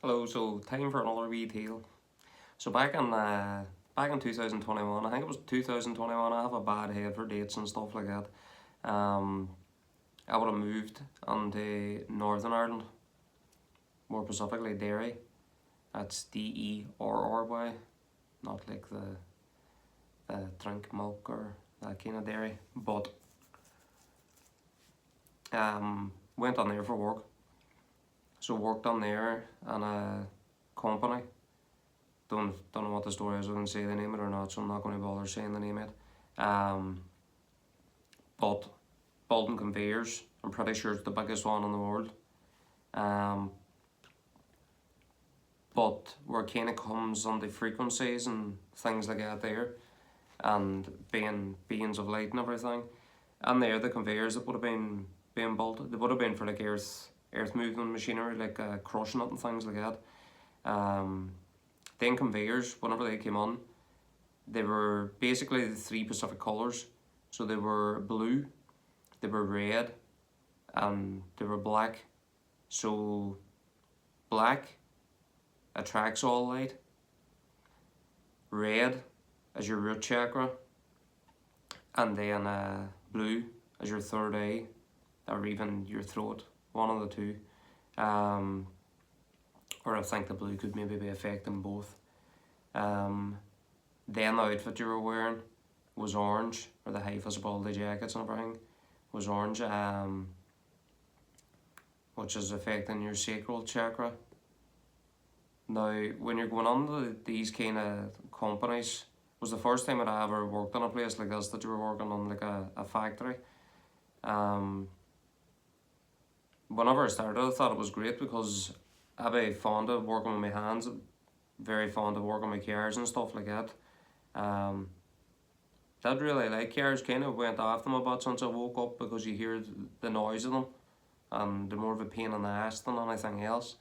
Hello, so time for another wee tale. So back in 2021, I think it was 2021. I have a bad head for dates and stuff like that. Um, I would have moved into Northern Ireland, more specifically Derry. That's Derry, not like the drink milk or that kind of dairy. But went on there for work. So worked on there in a company. Don't know what the story is. I didn't say the name of it or not, so I'm not going to bother saying the name of it. But Bolton Conveyors, I'm pretty sure it's the biggest one in the world. Um, but where it kind of comes on the frequencies and things like that there, and being beings of light and everything, and there the conveyors that would have been being built, they would have been for like earth movement machinery, like crushing it and things like that. Then conveyors, whenever they came on, they were basically the three Pacific colours. So they were blue, they were red, and they were black. So black attracts all light, red is your root chakra, and then blue is your third eye, or even your throat, one of the two. Um, or I think the blue could maybe be affecting both. Then the outfit you were wearing was orange, or the high visibility jackets and everything was orange, which is affecting your sacral chakra. Now, when you're going on to these kind of companies, was the first time that I ever worked in a place like this, that you were working on like a factory. Um, Whenever I started, I thought it was great because I'd be fond of working with my hands, very fond of working with cars and stuff like that. Um, did really like cars, kind of went off them a bit since I woke up because you hear the noise of them and they're more of a pain in the ass than anything else.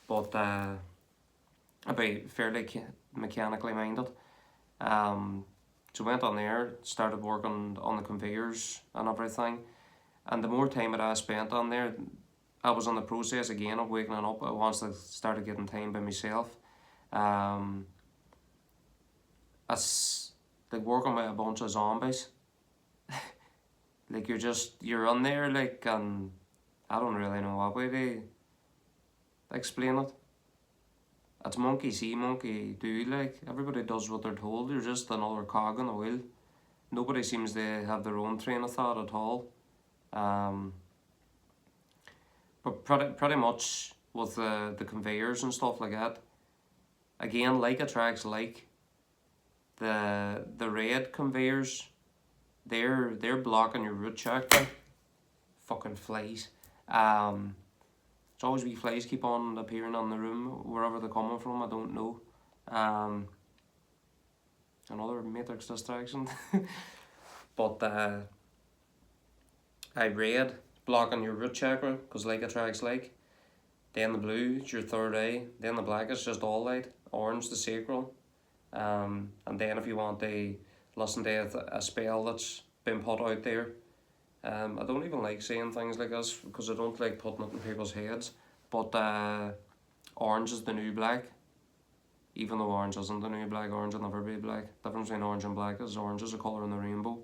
But I'd be fairly mechanically minded. Um, so went on there, started working on the conveyors and everything. And the more time that I spent on there, I was in the process again of waking up. Once I started getting time by myself, um, it's like working with a bunch of zombies. Like you're on there like, and I don't really know what way to explain it. It's monkey see, monkey do. Like everybody does what they're told. You're just another cog in the wheel. Nobody seems to have their own train of thought at all. Um, but pretty much with the conveyors and stuff like that. Again, like attracts like. The red conveyors, they're blocking your root chakra. Fucking flies. Um, it's always wee flies keep on appearing on the room wherever they're coming from. I don't know. Um, Another matrix distraction. But I red blocking your root chakra because like attracts like. Then the blue is your third eye. Then the black is just all light. Orange the sacral. And then if you want to listen to a spell that's been put out there, I don't even like saying things like this because I don't like putting it in people's heads. But orange is the new black. Even though orange isn't the new black, orange will never be black. The difference between orange and black is orange is a colour in the rainbow.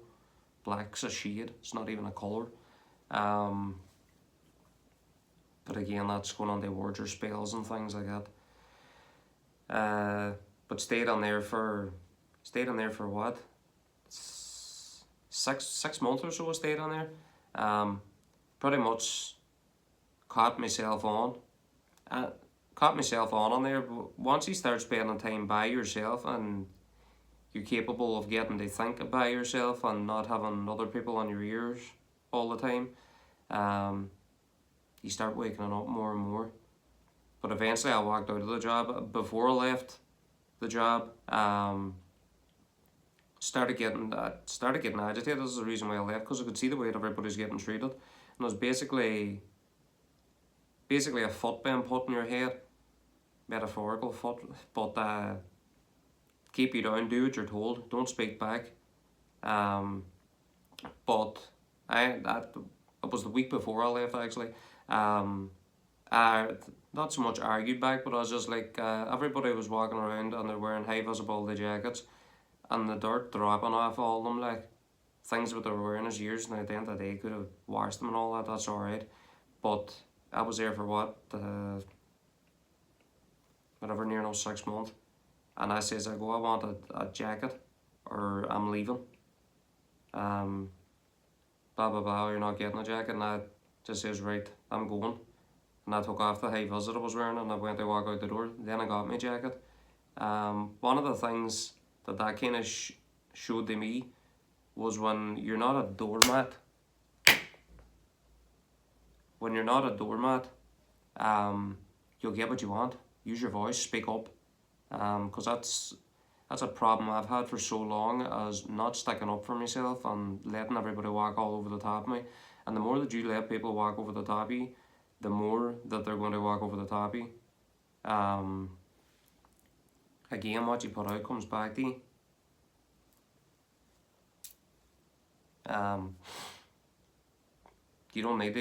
Black's a shade. It's not even a colour. Um, but again, that's going on to words or spells and things like that. But stayed on there for what? 6 months or so. I stayed on there. Pretty much caught myself on. Uh, Caught myself on there. But once you start spending time by yourself and you're capable of getting to think by yourself and not having other people on your ears all the time, you start waking up more and more. But eventually, I walked out of the job. Before I left the job, started getting agitated. This is the reason why I left, because I could see the way that everybody's getting treated, and it was basically a foot being put in your head, metaphorical foot, but keep you down, do what you're told, don't speak back. Um, but it was the week before I left actually. I not so much argued back, but I was just like, everybody was walking around and they're wearing high visibility jackets, and the dirt dropping off all of them, like things that they were wearing as years. Now at the end of the day, could have washed them and all that. That's alright, but I was there for what, whatever, near enough 6 months, and I says, I go, I want a jacket, or I'm leaving. Blah blah blah. You're not getting a jacket, and I just says, right, I'm going. And I took off the high vis that I was wearing and I went to walk out the door. Then I got my jacket. One of the things that kind of showed to me was when you're not a doormat. When you're not a doormat, you'll get what you want. Use your voice, speak up. Because that's a problem I've had for so long, as not sticking up for myself and letting everybody walk all over the top of me. And the more that you let people walk over the top of you, the more that they're going to walk over the top of you. Again, what you put out comes back to you. You don't need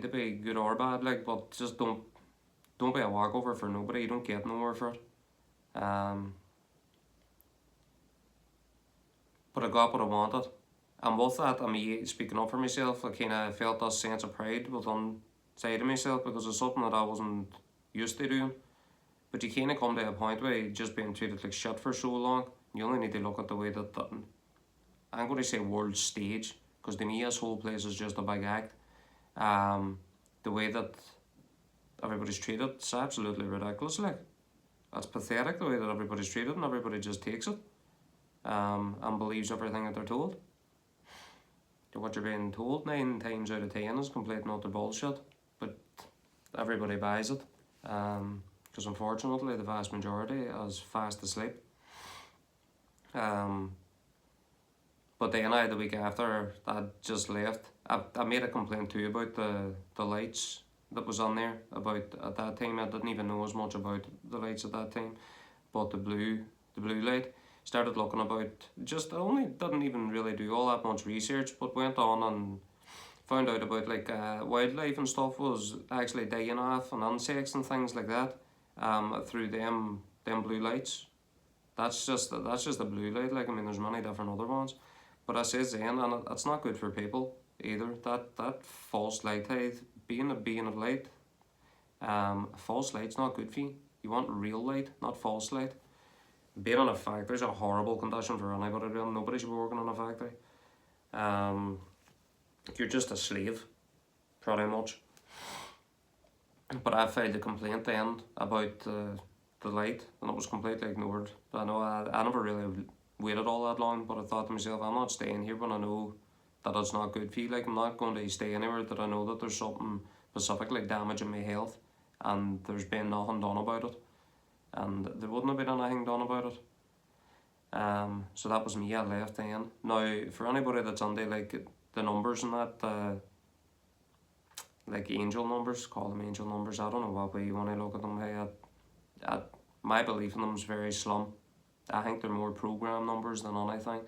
to be good or bad, like, but just don't be a walkover for nobody. You don't get nowhere for it. But I got what I wanted, and with that, I mean, speaking up for myself, I kind of felt a sense of pride within side of myself, because it's something that I wasn't used to doing. But you kind of come to a point where you're just being treated like shit for so long. You only need to look at the way that I'm going to say world stage, because to me this whole place is just a big act. The way that everybody's treated, it's absolutely ridiculous. Like, it's pathetic the way that everybody's treated, and everybody just takes it, and believes everything that they're told. What you're being told 9 times out of 10 is complete and utter bullshit, but everybody buys it, because unfortunately the vast majority is fast asleep. But then the week after I just left, I made a complaint too about the lights that was on there. About at that time I didn't even know as much about the lights at that time, but the blue light. Started looking about, just I only didn't even really do all that much research, but went on and found out about like wildlife and stuff was actually dying off, and insects and things like that, through them blue lights. That's just the blue light. Like, I mean, there's many different other ones, but I says then, and it's not good for people either. That false light, being a being of light, false light's not good for you. You want real light, not false light. Being in a factory is a horrible condition for anybody. Nobody should be working in a factory. You're just a slave, pretty much. But I filed a complaint then about the light, and it was completely ignored. I know I never really waited all that long, but I thought to myself, I'm not staying here when I know that it's not good for you. Like, I'm not going to stay anywhere that I know that there's something specifically damaging my health, and there's been nothing done about it. And there wouldn't have been anything done about it. So that was me. I left then. Now, for anybody that's under like the numbers and that, like angel numbers, call them angel numbers. I don't know what way you want to look at them. Hey, my belief in them is very slim. I think they're more program numbers than anything.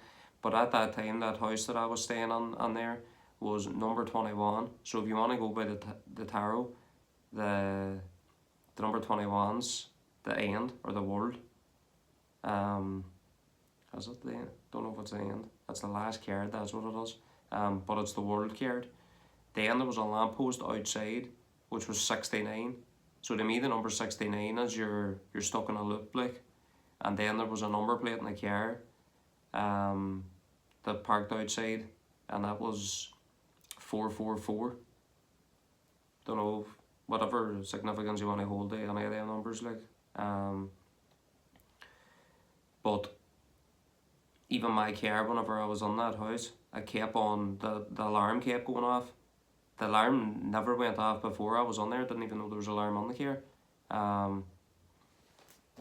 But at that time, that house that I was staying on there was number 21. So if you want to go by the tarot, the number 21's the end, or the world. Is it the end? Don't know if it's the end. That's the last card, that's what it is. But it's the world card. Then there was a lamppost outside, which was 69. So to me, the number 69 is you're stuck in a loop, like. And then there was a number plate in the car, that parked outside, and that was 444. Don't know, whatever significance you want to hold to any of them numbers, like. But even my car, whenever I was in that house, I kept on, the alarm kept going off. The alarm never went off before I was on there. I didn't even know there was an alarm on the car.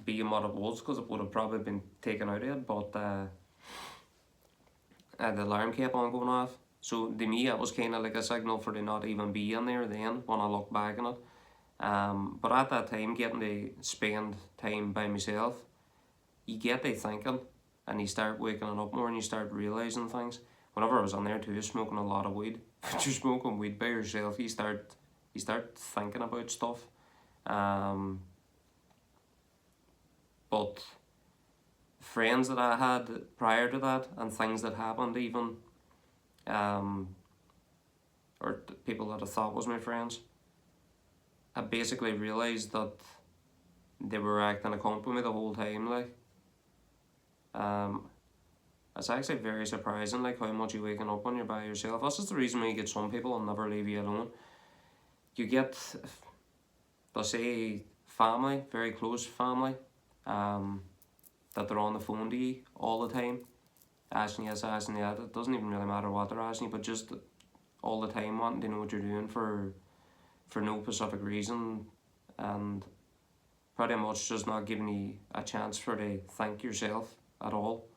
Being what it was, because it would have probably been taken out of it, but the alarm kept on going off. So to me, it was kind of like a signal for it not to even be in there then, when I look back on it. But at that time, getting to spend time by myself, you get to thinking, and you start waking up more, and you start realising things. Whenever I was on there too, smoking a lot of weed. If you're smoking weed by yourself, you start thinking about stuff. Um, but friends that I had prior to that and things that happened even, um, or people that I thought was my friends, I basically realised that they were acting a comp with me the whole time. Like, um, it's actually very surprising, like how much you waking up when you're by yourself. This is the reason why you get some people will never leave you alone. You get, let's say, family, very close family, um, that they're on the phone to you all the time, asking you this, asking you that. It doesn't even really matter what they're asking you, but just all the time wanting to know what you're doing for no specific reason, and pretty much just not giving you a chance for to think yourself at all.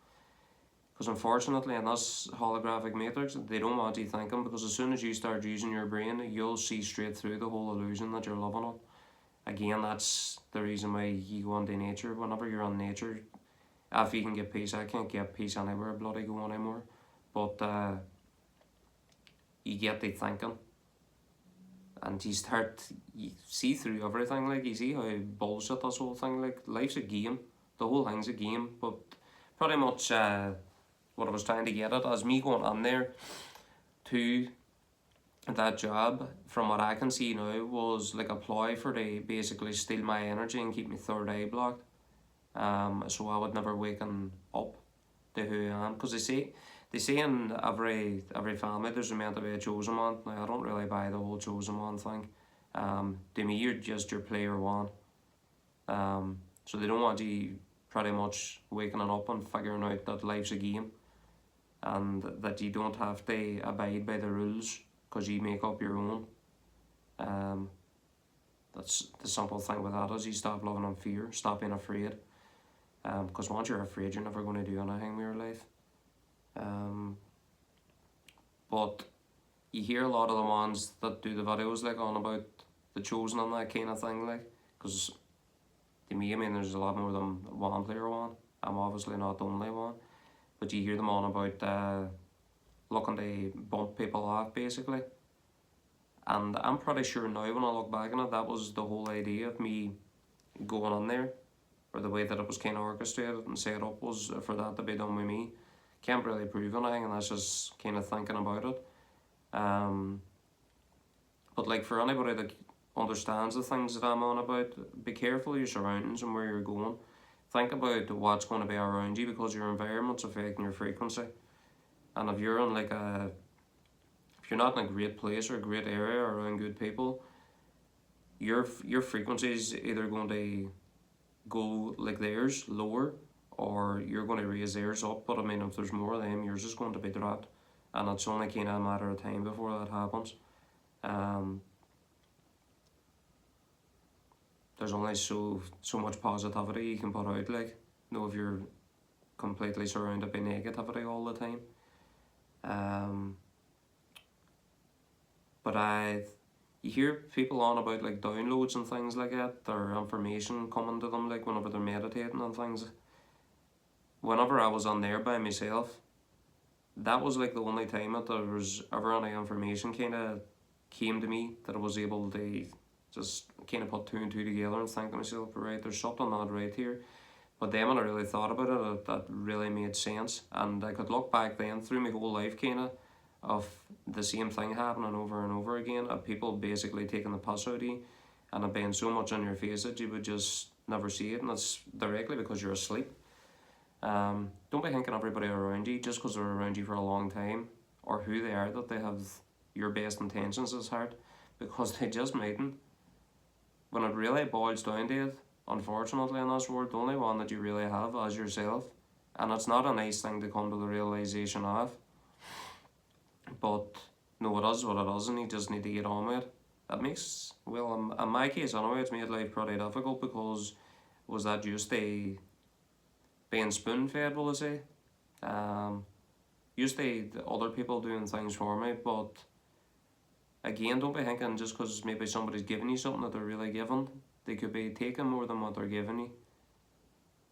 Because unfortunately in this holographic matrix, they don't want you thinking, because as soon as you start using your brain, you'll see straight through the whole illusion that you're living on. Again, that's the reason why you go into nature. Whenever you're on nature, if you can get peace, I can't get peace anywhere bloody go anymore. But you get to thinking, and you see through everything. Like, you see how bullshit this whole thing, like, life's a game, the whole thing's a game. But pretty much what I was trying to get at is me going on there to that job, from what I can see now, was like a ploy for to basically steal my energy and keep me third eye blocked, so I would never waken up to who I am. Because they say in every family there's meant to be a chosen one. Now, I don't really buy the whole chosen one thing. To me, you're just your player one. So they don't want you pretty much waking up and figuring out that life's a game, and that you don't have to abide by the rules because you make up your own. That's the simple thing with that, is you stop living in fear, stop being afraid. Because once you're afraid, you're never going to do anything with your life. But you hear a lot of the ones that do the videos like on about the chosen and that kind of thing, like, because to me, I mean, there's a lot more than one player one. I'm obviously not the only one, but you hear them on about looking to bump people off basically. And I'm pretty sure now when I look back on it, that was the whole idea of me going on there, or the way that it was kind of orchestrated and set up, was for that to be done with me. Can't really prove anything, and that's just kind of thinking about it. But like, for anybody that understands the things that I'm on about, be careful of your surroundings and where you're going. Think about what's going to be around you, because your environment's affecting your frequency. And if you're in like if you're not in a great place or a great area or around good people, your frequency is either going to go like theirs lower, or you're going to raise theirs up. But I mean, if there's more of them, yours is going to be dropped, and it's only kind of a matter of time before that happens. There's only so much positivity you can put out, like, you know, if you're completely surrounded by negativity all the time. But you hear people on about like downloads and things like that, or information coming to them, like whenever they're meditating and things. Whenever I was on there by myself, that was like the only time that there was ever any information kind of came to me that I was able to just kind of put two and two together and think to myself, right, there's something not right here. But then when I really thought about it, that really made sense, and I could look back then through my whole life kind of the same thing happening over and over again, of people basically taking the piss out of you, and it being so much in your face that you would just never see it, and it's directly because you're asleep. Don't be thinking everybody around you, just because they're around you for a long time, or who they are, that they have your best intentions at heart, because they just mightn't. When it really boils down to it, unfortunately in this world, the only one that you really have is yourself. And it's not a nice thing to come to the realisation of. But no, it is what it is, and you just need to get on with it. It makes, well, in my case anyway, it's made life pretty difficult, because was that used to being spoon fed, will I say. Used to other people doing things for me, but again, don't be thinking just because maybe somebody's giving you something that they're really giving. They could be taking more than what they're giving you.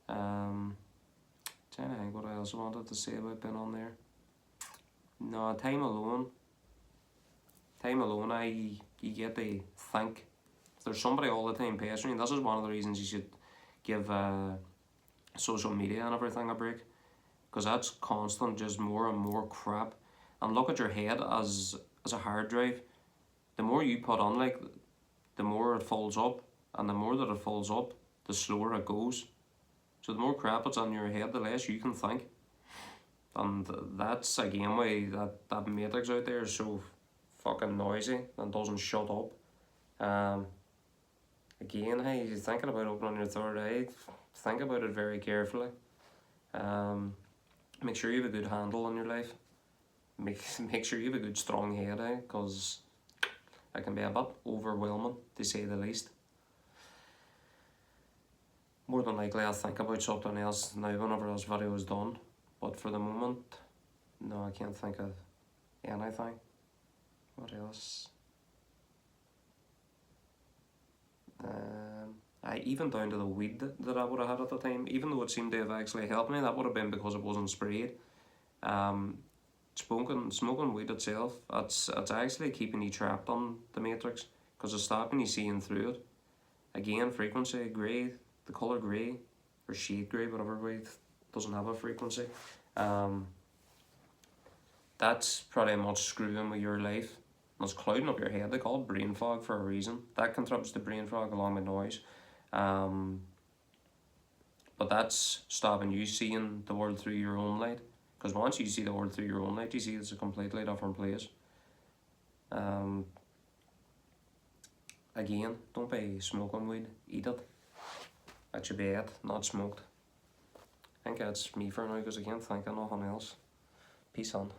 Trying to think what I also wanted to say about being on there. No, time alone, you get to there's somebody all the time pestering you, this is one of the reasons you should give social media and everything a break, because that's constant, just more and more crap. And look at your head as a hard drive. The more you put on, like, the more it fills up, and the more that it fills up, the slower it goes. So the more crap that's on your head, the less you can think. And that's again why that matrix out there is so fucking noisy and doesn't shut up. Again, hey, you're thinking about opening your third eye, think about it very carefully. Make sure you have a good handle on your life. Make sure you have a good strong head, because it can be a bit overwhelming, to say the least. More than likely I'll think about something else now whenever this video is done, but for the moment, no, I can't think of anything. What else? Even down to the weed that I would have had at the time, even though it seemed to have actually helped me, that would have been because it wasn't sprayed. Smoking weed itself, it's actually keeping you trapped on the matrix, because it's stopping you seeing through it. Again, frequency, grey, the colour grey, or shade grey, whatever way, doesn't have a frequency. That's pretty much screwing with your life. It's clouding up your head. They call it brain fog for a reason. That contributes to brain fog along with noise. But that's stopping you seeing the world through your own light. Because once you see the world through your own light, you see it's a completely different place. Again, don't be smoking weed. Eat it. That should be it, not smoked. I think that's me for now, because I can't think of nothing else. Peace on.